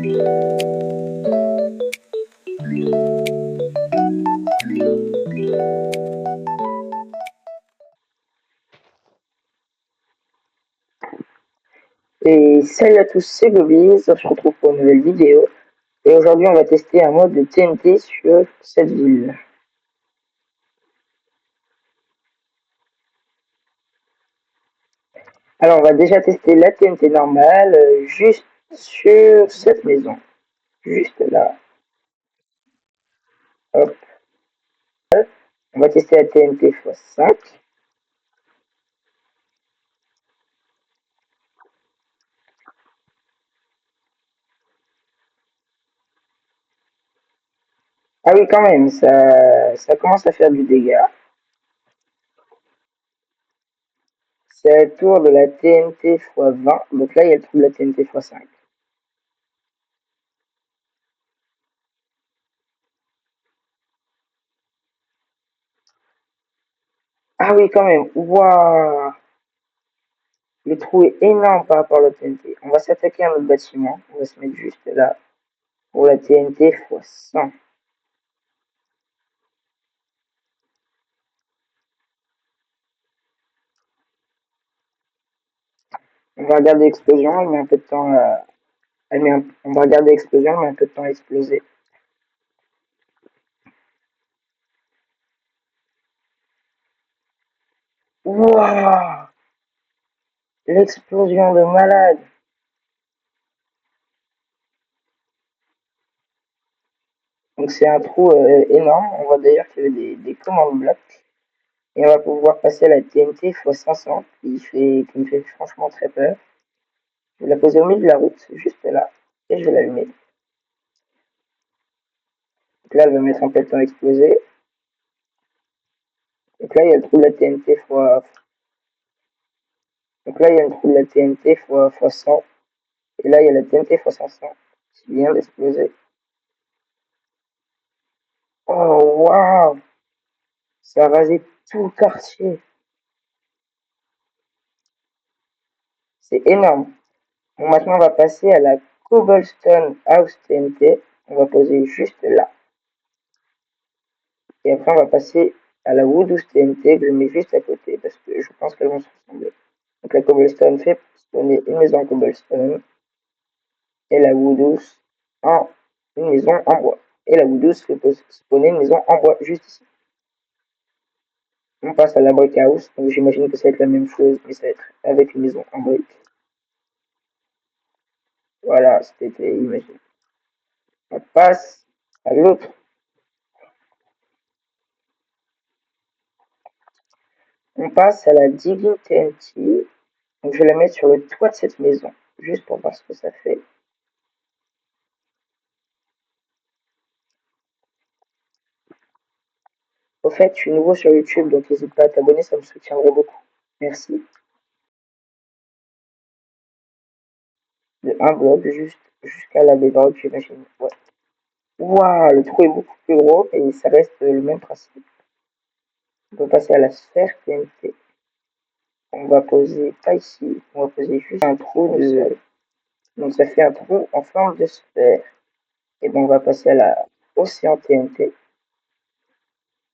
Et salut à tous, c'est Gobiz, on se retrouve pour une nouvelle vidéo. Et aujourd'hui, on va tester un mode de TNT sur cette ville. Alors, on va déjà tester la TNT normale, juste sur cette maison. Juste là. Hop. On va tester la TNT x5. Ah oui, quand même, ça commence à faire du dégât. C'est la tour de la TNT x20. Donc là, il y a le trou de la TNT x5. Ah oui, quand même. Waouh! Le trou est énorme par rapport à la TNT. On va s'attaquer à notre bâtiment. On va se mettre juste là pour la TNT x100. On va regarder l'explosion. Elle met un peu de temps à... On va regarder l'explosion. Elle met un peu de temps à exploser. Waouh! L'explosion de malade. Donc c'est un trou énorme. On voit d'ailleurs qu'il y avait des commandes blocs. Et on va pouvoir passer à la TNT x500 qui me fait franchement très peur. Je vais la poser au milieu de la route, juste là. Et je vais l'allumer. Donc là, elle va mettre un peu de temps à exploser. Donc là, il y a le trou de la TNT x... Donc là, il y a le trou de la TNT x 100. Et là, il y a la TNT x 500 qui vient d'exploser. Oh, waouh! Ça a rasé tout le quartier. C'est énorme. Bon, maintenant, on va passer à la Cobblestone House TNT. On va poser juste là. Et après, on va passer à la Wood House TNT que je mets juste à côté parce que je pense qu'elles vont se ressembler. Donc la Cobblestone fait spawner une maison en Cobblestone et la Wood House en une maison en bois. Et la Wood House fait spawner une maison en bois juste ici. On passe à la Brick House, donc j'imagine que ça va être la même chose, mais ça va être avec une maison en briques. Voilà, c'était imaginé. On passe à l'autre. On passe à la Digging TNT. Donc je vais la mettre sur le toit de cette maison, juste pour voir ce que ça fait. Au fait, je suis nouveau sur YouTube, donc n'hésite pas à t'abonner, ça me soutiendrait beaucoup. Merci. De un bloc jusqu'à la bedrock, j'imagine. Ouais. Waouh, le trou est beaucoup plus gros et ça reste le même principe. On peut passer à la sphère TNT. On va poser pas ici, on va poser juste un trou de... Donc ça fait un trou en forme de sphère. Et bon, on va passer à la océan TNT.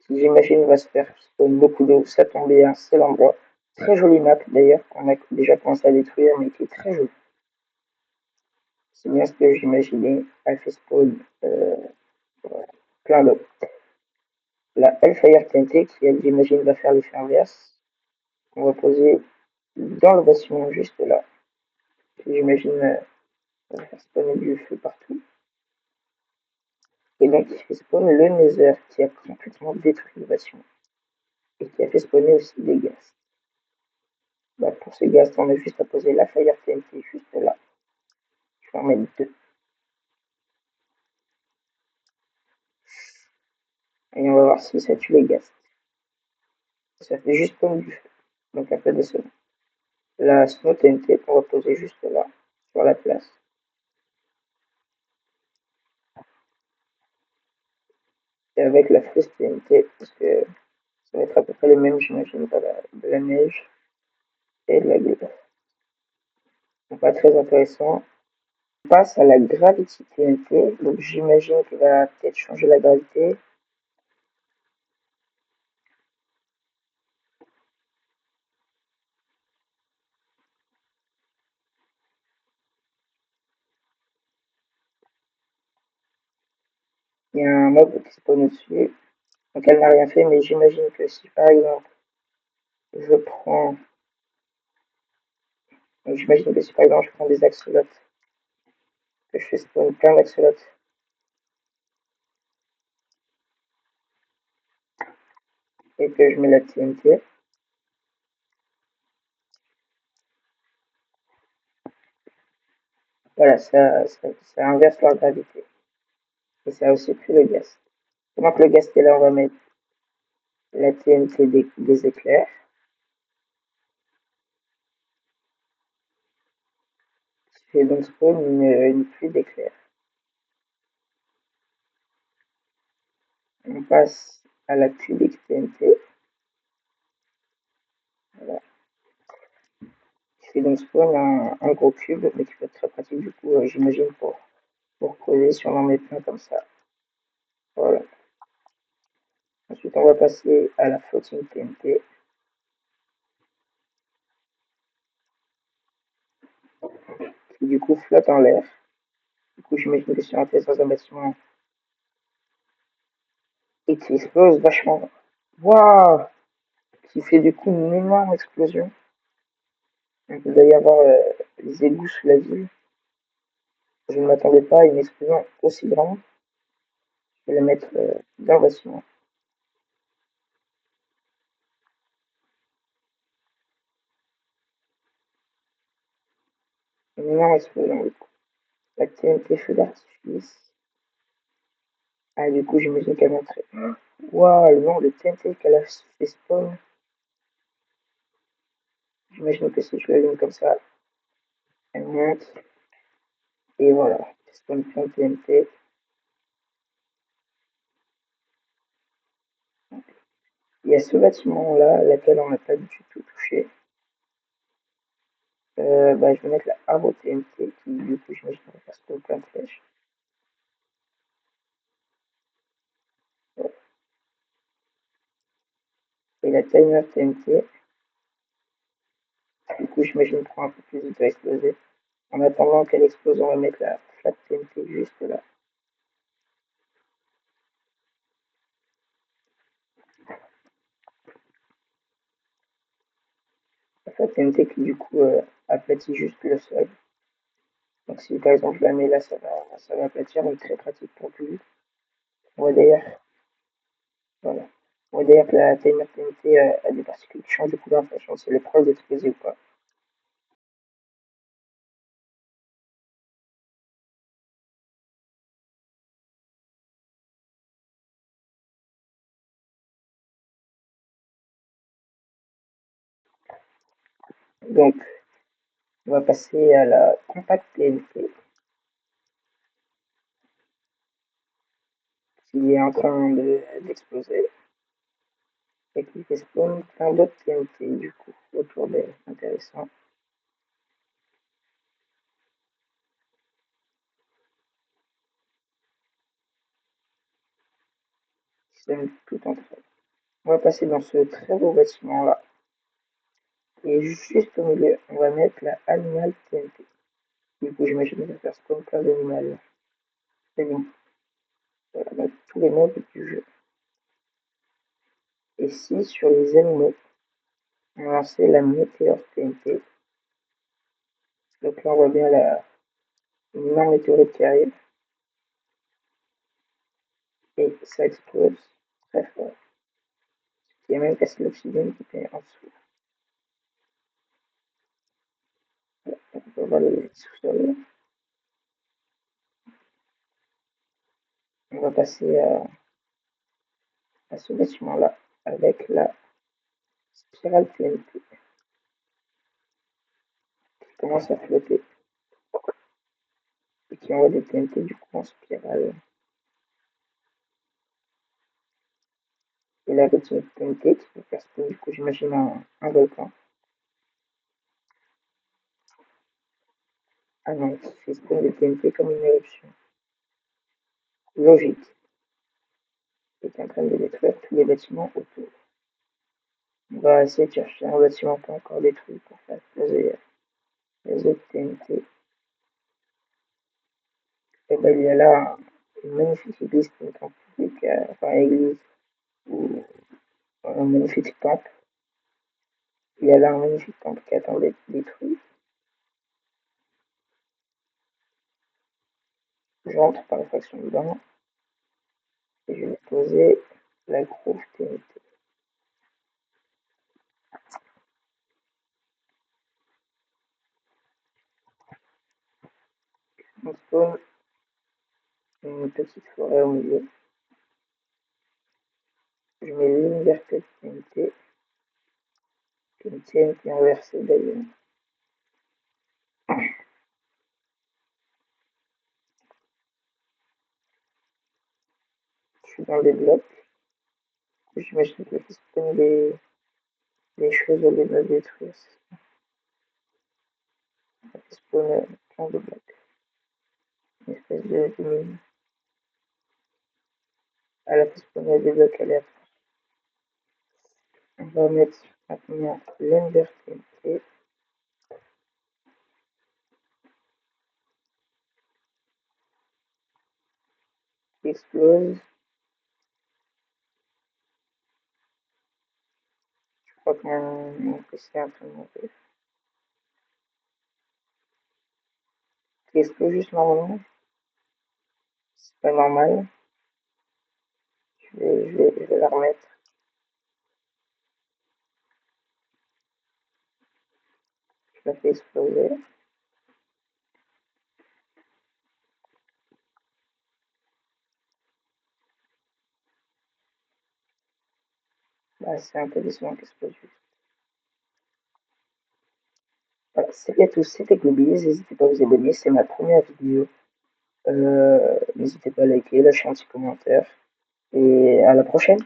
Qui j'imagine va se faire spawn beaucoup d'eau. Ça tombe bien, c'est l'endroit. Très jolie map d'ailleurs, qu'on a déjà commencé à détruire, mais qui est très jolie. C'est bien ce que j'imaginais. Elle fait spawn plein d'eau. La Hellfire TNT, qui elle, j'imagine, va faire l'effet inverse. On va poser dans le bâtiment juste là. J'imagine va faire spawner du feu partout. Et donc, il fait spawn le Nether qui a complètement détruit le bâtiment. Et qui a fait spawner aussi des gaz. Bah, pour ce gaz, on a juste à poser la Fire TNT juste là. Je vais en mettre deux. Et on va voir si ça tue les gaz. Ça fait juste spawn du feu. Donc un peu décevant. La Snow TNT, on va poser juste là, sur la place. Et avec la Freeze TNT, parce que ça va être à peu près les mêmes, j'imagine, de la neige et de la glace. Donc pas très intéressant. Passe à la gravité TNT, donc j'imagine qu'il va peut-être changer la gravité. Il y a un mob qui spawn au-dessus, donc elle n'a rien fait, mais j'imagine que si par exemple je prends, j'imagine que si par exemple je prends des axolotes, que je fais spawn plein d'axolotes, et que je mets la TNT, voilà, ça inverse leur gravité. Et ça a aussi pris le gaz. Donc le gaz qui est là, on va mettre la TNT des éclairs, qui fait donc spawn une pluie d'éclairs. On passe à la cubique TNT, voilà, qui fait donc spawn un gros cube, mais qui peut être très pratique du coup, j'imagine, pour creuser si on en met plein comme ça. Voilà. Ensuite, on va passer à la floating TNT, qui du coup flotte en l'air. Du coup, j'imagine que sur un test dans un bâtiment et qui explose vachement. Waouh! Qui fait du coup une énorme explosion. Donc, il doit y avoir les égouts sous la ville. Je ne m'attendais pas à une explosion aussi grande. Je vais la mettre dans le bâtiment. Une énorme explosion du coup. La TNT feu d'artifice. Ah, du coup, j'imagine qu'elle montrait. Waouh, le nombre de TNT qu'elle a fait spawn. J'imagine que si je l'allume comme ça, elle monte. Et voilà. Spawn plein de TNT. Il y a ce bâtiment-là, laquelle on n'a pas du tout touché. Bah, je vais mettre la arrow TNT, qui du coup, j'imagine va faire spawn plein de flèches. Et la timer TNT, du coup, j'imagine prend un peu plus vite à exploser. En attendant qu'elle explose, on va mettre la flat TNT juste là. La flat TNT qui du coup aplatit juste le sol. Donc si par exemple je la mets là, ça va aplatir, donc très pratique pour le public. On voit d'ailleurs, voilà. On voit d'ailleurs que la timer TNT a des particules qui changent de couleur en fonction si elle est proche d'exploser ou pas. Donc on va passer à la compact TNT qui est en train d'exploser et qui fait spawn plein d'autres TNT du coup autour d'elle. Intéressant. Qui s'aiment tout entre elles. On va passer dans ce très beau bâtiment là. Et juste au milieu, on va mettre la Animal TNT. Du coup, j'imagine que ça va faire spawn plein d'animal. Voilà, donc tous les mobs du jeu. Et si sur les animaux, on lançait la météore TNT, donc là on voit bien une énorme météorite qui arrive, et ça explose très fort. Il y a même cassé l'oxygène qui était en dessous. Donc on peut voir le sous-sol. On va passer à ce bâtiment-là avec la spirale TNT qui commence à flotter et qui envoie des TNT du coup en spirale. Et la routine TNT qui peut faire spawn du coup j'imagine un volcan. annonce système de TNT comme une éruption. Logique est en train de détruire tous les bâtiments autour. On va essayer de chercher un bâtiment pas encore détruit pour faire exploser les autres TNT. Et ben, il y a là une magnifique église qui est en public, enfin église ou un magnifique temple. Il y a là un magnifique temple qui attend d'être détruit. Je rentre par la faction dedans et je vais poser la grosse TNT. On spawn une petite forêt au milieu. Je mets une liberté de TNT, une TNT inversée d'ailleurs. Je suis dans des blocs. J'imagine que je vais spawner des choses au lieu de me détruire. Ça fait spawner plein de blocs. Une espèce de mine. Elle a fait spawner des blocs aléatoires. On va mettre maintenant l'Ender TNT qui explose. Je crois que mon PC est en train de monter. Qui explose juste normalement. C'est pas normal. Je vais la remettre. Je la fais exploser. Bah, c'est un peu décevant qu'elle explose juste. Voilà, salut à tous, c'était Globis. N'hésitez pas à vous abonner, c'est ma première vidéo. N'hésitez pas à liker, lâcher un petit commentaire. Et à la prochaine.